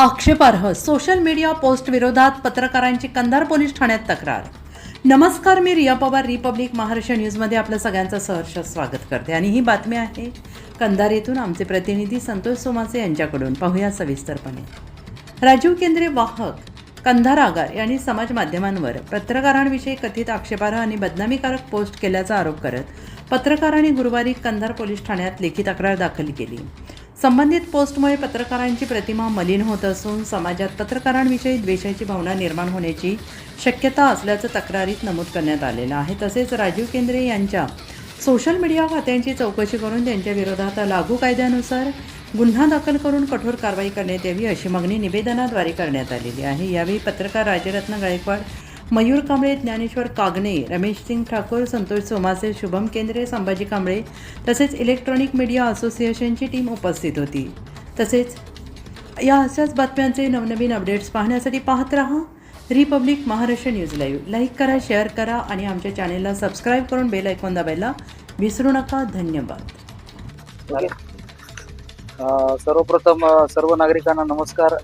आक्षेपार्ह social media post विरोधात पत्रकारांची Kandhar police ठाण्यात तक्रार। नमस्कार, मी रिया पवार, रिपब्लिक महाराष्ट्र न्यूजमध्ये आपलं सगळ्यांचं सहर्ष स्वागत करते आणि ही बातमी आहे कंधार येथून आमचे प्रतिनिधी संतोष सोमासे यांच्याकडून। पाहूया सविस्तरपणे। राजीव केंद्रे वाहक कंधार आगार यांनी समाज माध्यमांवर पत्रकारांविषयी कथित आक्षेपार्ह आणि बदनामीकारक पोस्ट केल्याचा आरोप करत पत्रकारांनी गुरुवारी कंधार पोलीस ठाण्यात लेखी तक्रार दाखल केली। संबंधित पोस्टमुळे पत्रकारांची प्रतिमा मलिन होत असून समाजात पत्रकारांविषयी द्वेषाची भावना निर्माण होण्याची शक्यता असल्याचं तक्रारीत नमूद करण्यात आलेलं आहे। तसेच राजीव केंद्रे यांच्या सोशल मीडिया खात्यांची चौकशी करून त्यांच्या विरोधात लागू कायद्यानुसार गुन्हा दाखल करून कठोर कारवाई करण्यात यावी अशी मागणी निवेदनाद्वारे करण्यात आलेली आहे। यावेळी पत्रकार राजरत्न गायकवाड, मयूर कांबळे, ज्ञानेश्वर कागणे, रमेश सिंग ठाकूर, संतोष सोमासे, शुभम केंद्रे, संभाजी कांबळे तसेच इलेक्ट्रॉनिक मीडिया असोसिएशनची टीम उपस्थित होती। तसेच या अशाच बातम्यांचे नवनवीन अपडेट्स पाहण्यासाठी पाहत रहा Republic Maharashtra news live. Like करा, शेअर करा आणि आमच्या चॅनेलला सबस्क्राईब करून बेल आयकॉन दाबायला विसरू नका। धन्यवाद। सर्वप्रथम सर्व नागरिकांना नमस्कार।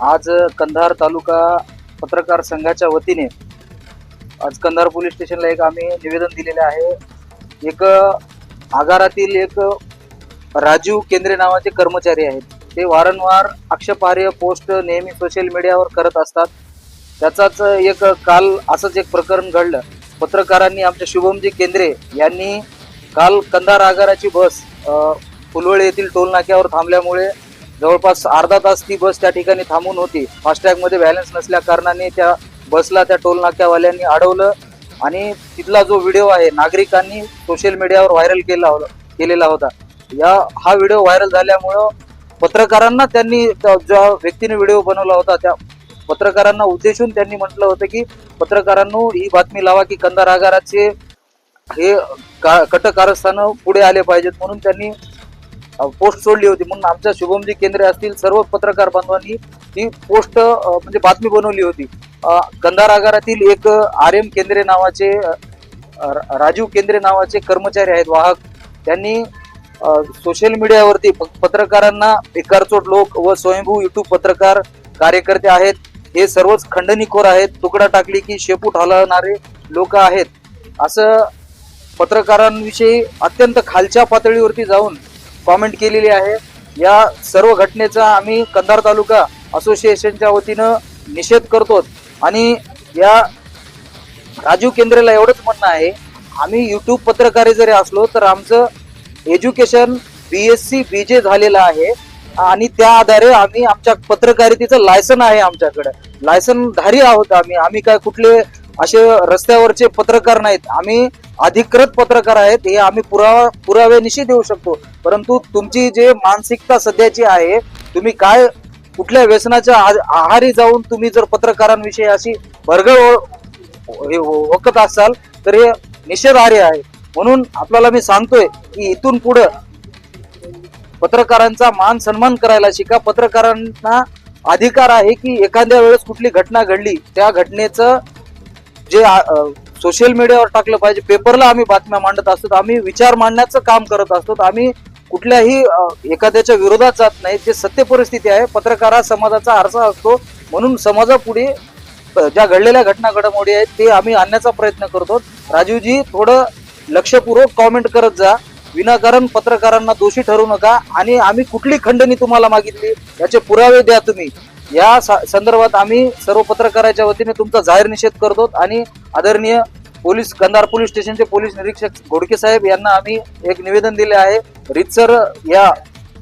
आज कंधार तालुका पत्रकार संघाच्या वतीने आज कंधार पोलीस स्टेशनला आम्ही निवेदन दिलेले आहे। एक आगारातील एक राजीव केंद्रे नावाचे कर्मचारी आहेत। ते वारंवार आक्षेपार्ह पोस्ट नेहमी सोशल मीडियावर करत असतात। त्याचाच एक काल असंच एक प्रकरण घडलं। पत्रकारांनी आमच्या शुभमजी केंद्रे यांनी काल कंधार आगाराची बस फुलवळे येथील टोल नाक्यावर थांबल्यामुळे जवळपास अर्धा तास ती बस त्या ठिकाणी थांबून होती। फास्टॅगमध्ये बॅलन्स नसल्या कारणाने त्या बसला त्या टोल नाक्यावाल्यांनी अडवलं आणि तिथला जो व्हिडिओ आहे नागरिकांनी सोशल मीडियावर व्हायरल केलेला होता। हा व्हिडिओ व्हायरल झाल्यामुळं पत्रकारांना त्यांनी ज्या व्यक्तीने व्हिडिओ बनवला होता त्या पत्रकारांना उद्देशून त्यांनी म्हटलं होतं की पत्रकारांनो ही बातमी लावा की कंधार आगाराचे हे कटकारस्थानं पुढे आले पाहिजेत म्हणून त्यांनी पोस्ट सोडली होती। म्हणून आमच्या शुभमजी केंद्रे असतील सर्व पत्रकार बांधवांनी ती पोस्ट म्हणजे बातमी बनवली होती। कंधार आगारातील एक RM केंद्रे नावाचे राजीव केंद्रे नावाचे कर्मचारी आहेत वाहक। त्यांनी सोशल मीडियावरती पत्रकारांना भिकारचोट लोक व स्वयंभू युट्यूब पत्रकार कार्यकर्ते आहेत, हे सर्वच खंडणीखोर आहेत, तुकडा टाकली की शेपूट हलवणारे लोक आहेत, असं पत्रकारांविषयी अत्यंत खालच्या पातळीवरती जाऊन कॉमेंट केलेली आहे। या सर्व घटनेचा आम्ही कंधार तालुका असोसिएशनच्या वतीनं निषेध करतो आणि या राजीव केंद्रेला एवढंच म्हणणं आहे, आम्ही युट्यूब पत्रकारी जरी असलो तर आमचं एज्युकेशन BSc BJ झालेलं आहे आणि त्या आधारे आम्ही आमच्या पत्रकारितेचं लायसन आहे, आमच्याकडे लायसनधारी आहोत आम्ही काय कुठले असे रस्त्यावरचे पत्रकार नाहीत, आम्ही अधिकृत पत्रकार आहेत, हे आम्ही पुराव्यानिशी देऊ शकतो। परंतु तुमची जे मानसिकता सध्याची आहे, तुम्ही काय कुठल्या व्यसनाच्या आहारी जाऊन तुम्ही जर पत्रकारांविषयी अशी भरगळ वकत असाल तर हे निषेधार्ह आहे। म्हणून आपल्याला मी सांगतोय की इथून पुढे पत्रकारांचा मान सन्मान करायला शिका। पत्रकारांना अधिकार आहे की एखाद्या वेळेस कुठली घटना घडली त्या घटनेचं जे सोशल मीडियावर टाकलं पाहिजे। पेपरला आम्ही बातम्या मांडत असतो, आम्ही विचार मांडण्याचं काम करत असतो, आम्ही कुठल्याही एखाद्याच्या विरोधात जात नाही। जे सत्य परिस्थिती आहे, पत्रकार हा समाजाचा आरसा असतो, म्हणून समाजापुढे ज्या घडलेल्या घटना घडामोडी आहेत ते आम्ही आणण्याचा प्रयत्न करतो। राजीवजी थोडं लक्षपूर्वक कॉमेंट करत जा, विनाकारण पत्रकारांना दोषी ठरवू नका आणि आम्ही कुठली खंडणी तुम्हाला मागितली याचे पुरावे द्या तुम्ही। या संदर्भात आम्ही सर्व पत्रकाराच्या वतीने तुमचा जाहीर निषेध करतो आणि आदरणीय कंधार पोलीस स्टेशनचे पोलीस निरीक्षक घोडके साहेब यांना आम्ही एक निवेदन दिले आहे। रीतसर या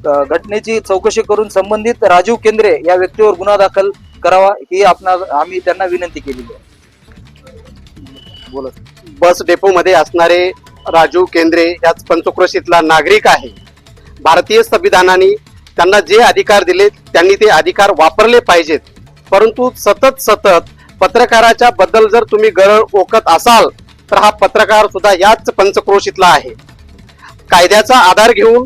घटनेची चौकशी करून संबंधित राजीव केंद्रे या व्यक्तीवर गुन्हा दाखल करावा ही आम्ही त्यांना विनंती केलेली आहे। बस डेपो मध्ये असणारे राजीव केंद्रे याच पंचक्रोशीतला नागरिक आहे। भारतीय संविधानाने त्यांना जे अधिकार दिले त्यांनी ते अधिकार वापरले पाहिजेत, परंतु सतत पत्रकाराच्या बद्दल जर तुम्ही गरळ ओकत असाल तर हा पत्रकार सुद्धा याच पंचक्रोशीतला आहे। कायद्याचा आधार घेऊन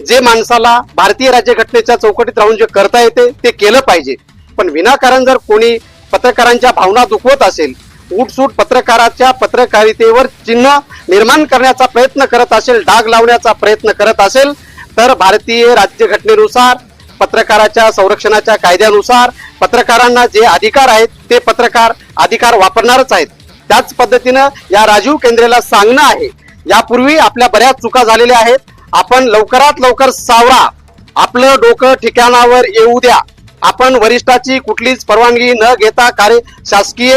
जे माणसाला भारतीय राज्यघटनेच्या चौकटीत राहून जे करता येते ते केलं पाहिजे, पण विनाकारण जर कोणी पत्रकारांच्या भावना दुखवत असेल, उठसूट पत्रकाराच्या पत्रकारितेवर चिन्ह निर्माण करण्याचा प्रयत्न करत असेल, डाग लावण्याचा प्रयत्न करत असेल तर भारतीय राज्यघटनेनुसार पत्रकाराच्या संरक्षणाच्या कायद्यानुसार पत्रकारांना जे अधिकार आहेत ते पत्रकार अधिकार वापरणारच आहेत. त्याच पद्धतीनं या राजीव केंद्रेला सांगणं आहे, यापूर्वी आपल्या बऱ्याच चुका झालेल्या आहेत, आपण लवकरात लवकर सावरा, आपलं डोकं ठिकाणावर येऊ द्या. आपण वरिष्ठाची कुठलीच परवानगी न घेता शासकीय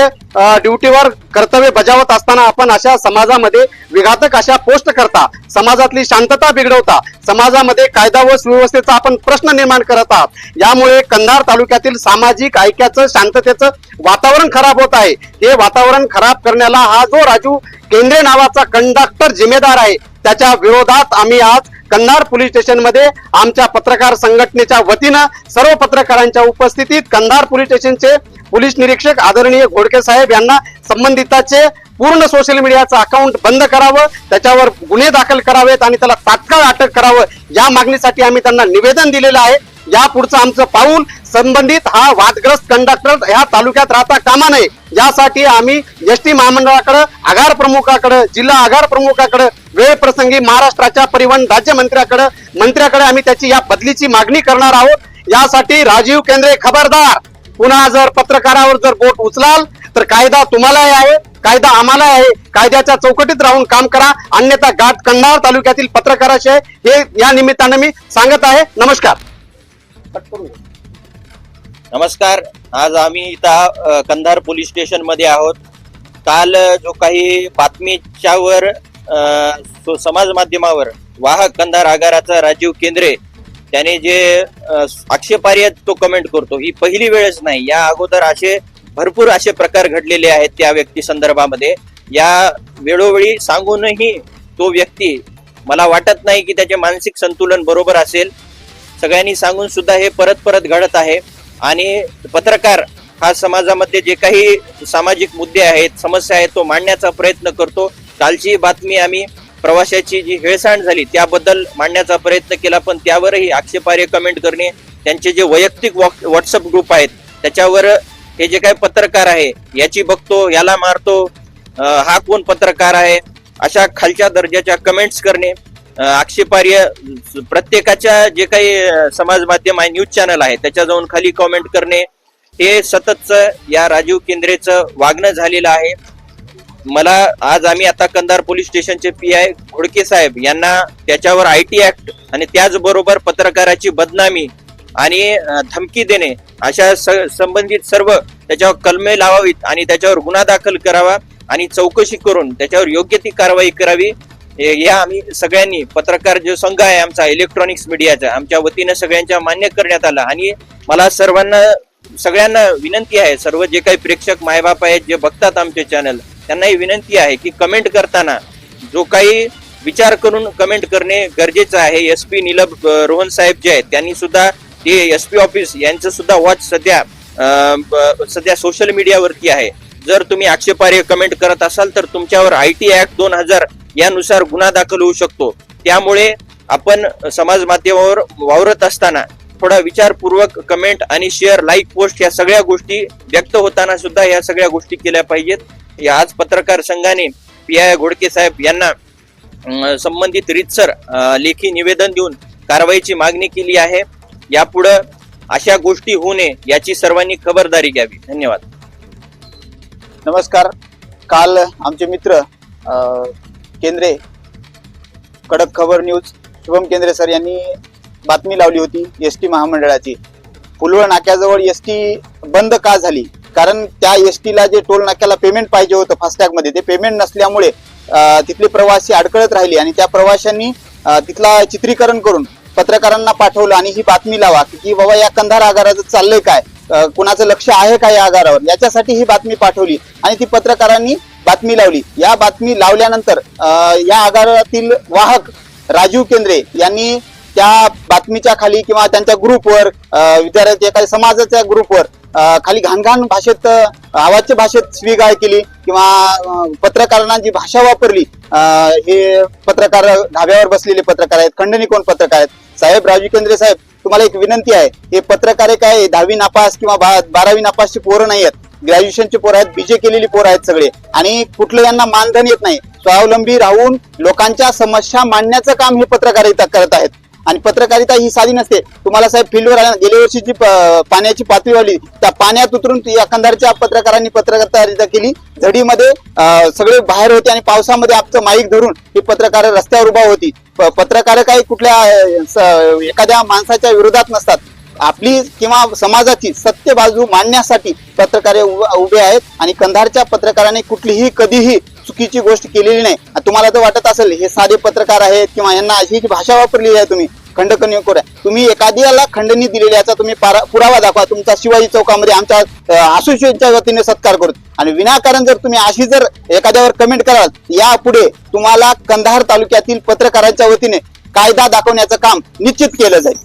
ड्युटीवर कर्तव्य बजावत असताना आपण अशा समाजामध्ये विघातक अशा पोस्ट करता, समाजातली शांतता बिघडवता, समाजामध्ये कायदा व सुव्यवस्थेचा आपण प्रश्न निर्माण करत आहात. यामुळे कंधार तालुक्यातील सामाजिक ऐक्याचं शांततेचं वातावरण खराब होत आहे. हे वातावरण खराब करण्याला हा जो राजू केंद्रे नावाचा कंडक्टर जिम्मेदार आहे, त्याच्या विरोधात आम्ही आज कंधार पोलीस स्टेशन मध्ये आमच्या पत्रकार संघटनेच्या वतीनं सर्व पत्रकारांच्या उपस्थितीत कंधार पोलीस स्टेशनचे पोलीस निरीक्षक आदरणीय घोडके साहेब यांना संबंधिताचे पूर्ण सोशल मीडियाचं अकाउंट बंद करावं, त्याच्यावर गुन्हे दाखल करावेत आणि त्याला तात्काळ अटक करावं, या मागणीसाठी आम्ही त्यांना निवेदन दिलेलं आहे. या पुढचं आमचं पाऊल संबंधित हा वादग्रस्त कंडक्टर ह्या तालुक्यात राहता कामा नये, यासाठी आम्ही एसटी महामंडळाकडे, आगार प्रमुखाकडे, जिल्हा आगार प्रमुखाकडे, वेळ प्रसंगी महाराष्ट्राच्या परिवहन मंत्र्याकडे आम्ही त्याची या बदलीची मागणी करणार आहोत. यासाठी राजीव केंद्रे खबरदार, पुन्हा जर पत्रकारावर जर बोट उचलाल तर कायदा तुम्हालाही आहे, कायदा आम्हाला आहे. कायद्याच्या चौकटीत राहून काम करा, अन्यथा गाठ कंधार तालुक्यातील पत्रकाराचे हे या निमित्ताने मी सांगत आहे. नमस्कार. नमस्कार. आज आम्ही इथं कंधार पोलीस स्टेशन मध्ये आहोत. काल जो काही बातमीच्यावर समाज माध्यमावर वाहक कंधार आगाराचा राजीव केंद्रे त्याने जे आक्षेपार्ह तो कमेंट करतो, ही पहिली वेळच नाही. या अगोदर असे भरपूर असे प्रकार घडलेले आहेत त्या व्यक्ती संदर्भामध्ये. या वेळोवेळी सांगूनही तो व्यक्ती, मला वाटत नाही की त्याचे मानसिक संतुलन बरोबर असेल. सगळ्यांनी सांगून सुद्धा हे परत परत घडत आहे. आणि पत्रकार हा समाजामध्ये जे काही सामाजिक मुद्दे आहेत, समस्या आहेत, तो मांडण्याचा प्रयत्न करतो. कालची बातमी आम्ही प्रवाशाची जी हेळसांड झाली त्याबद्दल मांडण्याचा प्रयत्न केला, पण त्यावरही आक्षेपार्ह कमेंट करणे, त्यांचे जे वैयक्तिक व्हॉट्सअप ग्रुप आहेत त्याच्यावर हे जे काही पत्रकार आहे याची बघतो, याला मारतो, हा कोण पत्रकार आहे, अशा खालच्या दर्जाच्या कमेंट्स करणे, आक्षेपार्ह प्रत्येकाच्या जे काही समाज माध्यम आहे, न्यूज चॅनल आहे, त्याच्या जाऊन खाली कमेंट करणे, हे सततचं या राजीव केंद्रेचं वागणं झालेलं आहे. मला आज आम्ही आता कंधार पोलीस स्टेशनचे PI घोडके साहेब यांना त्याच्यावर IT ऍक्ट आणि त्याचबरोबर पत्रकाराची बदनामी आणि धमकी देणे अशा संबंधित सर्व त्याच्यावर कलमे लावावीत आणि त्याच्यावर गुन्हा दाखल करावा आणि चौकशी करून त्याच्यावर योग्य ती कारवाई करावी. या आम्ही सगळ्यांनी, पत्रकार जो संघ आहे आमचा इलेक्ट्रॉनिक्स मीडियाचा, आमच्या वतीनं सगळ्यांच्या मान्य करण्यात आला. आणि मला सगळ्यांना विनंती आहे, सर्व जे काही प्रेक्षक मायबाप आहेत जे बघतात आमचे चॅनल, त्यांनाही विनंती आहे की कमेंट करताना जो काही विचार करून कमेंट करणे गरजेचं आहे. SP नीलभ रोहन साहेब जे आहेत त्यांनी सुद्धा ते SP ऑफिस यांचं सुद्धा वॉच सध्या सोशल मीडियावरती आहे. जर तुम्ही आक्षेपार्ह कमेंट करत असाल तर तुमच्यावर IT ऍक्ट 2000 यानुसार गुन्हा दाखल होऊ शकतो. त्यामुळे आपण समाज माध्यमावर वावरत असताना थोडा विचारपूर्वक कमेंट आणि शेअर, लाईक, पोस्ट या सगळ्या गोष्टी व्यक्त होताना सुद्धा या सगळ्या गोष्टी केल्या पाहिजेत. आज पत्रकार संघाने PI घोडके साहेब यांना संबंधित रीतसर लेखी निवेदन देऊन कारवाईची मागणी केली आहे. यापुढे अशा गोष्टी होऊ नये याची सर्वांनी खबरदारी घ्यावी. धन्यवाद. नमस्कार. काल आमचे मित्र केंद्रे, कडक खबर न्यूज, शुभम केंद्रे सर यांनी बातमी लावली होती ST महामंडळाची. फुलवळ नाक्याजवळ ST बंद का झाली? कारण त्या ST ला जे टोल नाक्याला पेमेंट पाहिजे होतं फास्टॅग मध्ये, ते पेमेंट नसल्यामुळे तिथले प्रवासी अडकळत राहिले आणि त्या प्रवाशांनी तिथला चित्रीकरण करून पत्रकारांना पाठवलं आणि ही बातमी लावा की बाबा या कंधार आगाराचं चाललंय काय, कुणाचं लक्ष आहे का या आगारावर, याच्यासाठी ही बातमी पाठवली आणि ती पत्रकारांनी बातमी लावली. या बातमी लावल्यानंतर या आगारातील वाहक राजीव केंद्रे यांनी त्या बातमीच्या खाली किंवा त्यांच्या ग्रुपवर, विद्यार्थी एखाद्या समाजाच्या ग्रुपवर खाली घाणघाण भाषेत, अवाच्य भाषेत शिवीगाळ केली किंवा पत्रकारांना जी भाषा वापरली. हे पत्रकार ढाब्यावर बसलेले पत्रकार आहेत, खंडणी कोण पत्रकार आहेत. साहेब, राजीव केंद्रे साहेब, तुम्हाला एक विनंती आहे, हे पत्रकार काय 10वी नापास किंवा 12वी नापासची पोरं नाही आहेत, ग्रॅज्युएशनची पोरं आहेत, BJ केलेली पोरं आहेत सगळे, आणि कुठलं यांना मानधन येत नाही. स्वावलंबी राहून लोकांच्या समस्या मांडण्याचं काम हे पत्रकारिता करत आहेत. आणि पत्रकारिता ही साधी नसते. तुम्हाला साहेब फील्डवर आल्या गेल्या वर्षी जी पाण्याची पातळी वाढली त्या पाण्यात उतरून या कंधारच्या पत्रकारांनी पत्रकारिता केली. झडीमध्ये सगळे बाहेर होते आणि पावसामध्ये आमचं माईक धरून ही पत्रकार रस्त्यावर उभा होती. पत्रकार काही कुठल्या एखाद्या माणसाच्या विरोधात नसतात. आपली किंवा समाजाची सत्य बाजू मांडण्यासाठी पत्रकार उभे आहेत आणि कंधारच्या पत्रकारांनी कुठलीही कधीही चुकीची गोष्ट केलेली नाही. तुम्हाला तर वाटत असेल हे साधे पत्रकार आहेत किंवा यांना अशी जी भाषा वापरलेली आहे तुम्ही खंडणी करा. तुम्ही एखाद्याला खंडणी दिलेली याचा तुम्ही पुरावा दाखवा. तुमचा शिवाजी चौकामध्ये आमच्या असोसिएशनच्या वतीने सत्कार करू आणि विनाकारण जर तुम्ही अशी जर एखाद्यावर कमेंट कराल यापुढे तुम्हाला कंधार तालुक्यातील पत्रकारांच्या वतीने कायदा दाखवण्याचं काम निश्चित केलं जाईल.